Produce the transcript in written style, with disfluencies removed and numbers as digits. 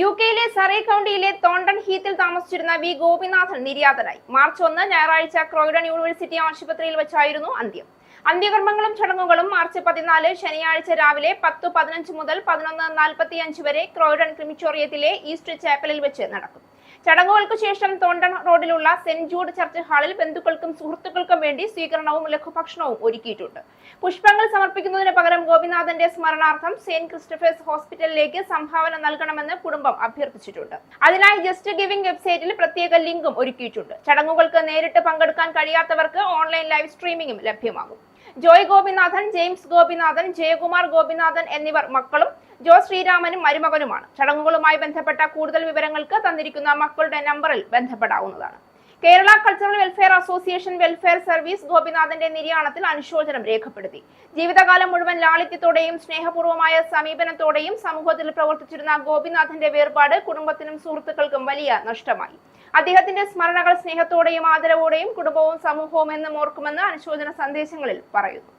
യുകെയിലെ Surrey കൗണ്ടിയിലെ തോണ്ടൺ ഹീത്തിൽ താമസിച്ചിരുന്ന V Gopinathan നിര്യാതനായി. March 1 ഞായറാഴ്ച ക്രോയ്ഡൺ യൂണിവേഴ്സിറ്റി ആശുപത്രിയിൽ വെച്ചായിരുന്നു അന്ത്യം. അന്ത്യകർമ്മങ്ങളും ചടങ്ങുകളും മാർച്ച് 14 ശനിയാഴ്ച രാവിലെ 10:15 മുതൽ 11:45 വരെ ക്രോയ്ഡൺ ക്രിമിറ്റോറിയത്തിലെ ഈസ്റ്റ് ചാപ്പലിൽ വെച്ച് നടക്കും. ചടങ്ങുകൾക്ക് ശേഷം തോണ്ടൺ റോഡിലുള്ള സെന്റ് ജൂഡ് ചർച്ച് ഹാളിൽ ബന്ധുക്കൾക്കും സുഹൃത്തുക്കൾക്കും വേണ്ടി സ്വീകരണവും ലഘുഭക്ഷണവും ഒരുക്കിയിട്ടുണ്ട്. പുഷ്പങ്ങൾ സമർപ്പിക്കുന്നതിന് പകരം ഗോപിനാഥന്റെ സ്മരണാർത്ഥം സെന്റ് ക്രിസ്റ്റഫേഴ്സ് ഹോസ്പിറ്റലിലേക്ക് സംഭാവന നൽകണമെന്ന് കുടുംബം അഭ്യർത്ഥിച്ചിട്ടുണ്ട്. അതിനായി ജസ്റ്റ് ഗിവിംഗ് വെബ്സൈറ്റിൽ പ്രത്യേക ലിങ്കും ഒരുക്കിയിട്ടുണ്ട്. ചടങ്ങുകൾക്ക് നേരിട്ട് പങ്കെടുക്കാൻ കഴിയാത്തവർക്ക് ഓൺലൈൻ ലൈവ് സ്ട്രീമിംഗും ലഭ്യമാകും. ജോയ് ഗോപിനാഥൻ, ജെയിംസ് ഗോപിനാഥൻ, ജയകുമാർ ഗോപിനാഥൻ എന്നിവർ മക്കളും ജോ ശ്രീരാമനും മരുമകനുമാണ്. ചടങ്ങുകളുമായി ബന്ധപ്പെട്ട കൂടുതൽ വിവരങ്ങൾക്ക് തന്നിരിക്കുന്ന മക്കളുടെ നമ്പറിൽ ബന്ധപ്പെടാവുന്നതാണ്. Kerala cultural welfare association welfare service ഗോപിനാഥന്റെ നിര്യാണത്തിൽ അനുശോചനം രേഖപ്പെടുത്തി. ജീവിതകാലം മുഴുവൻ ലാളിത്യത്തോടെയും സ്നേഹപൂർവ്വമായ സമീപനത്തോടെയും സമൂഹത്തിൽ പ്രവർത്തിച്ചിരുന്ന ഗോപിനാഥന്റെ വേർപാട് കുടുംബത്തിനും സുഹൃത്തുക്കൾക്കും വലിയ നഷ്ടമായി. അദ്ദേഹത്തിന്റെ സ്മരണകൾ സ്നേഹത്തോടെയും ആദരവോടെയും കുടുംബവും സമൂഹവും എന്നും ഓർക്കുമെന്ന് അനുശോചന സന്ദേശങ്ങളിൽ പറയുന്നു.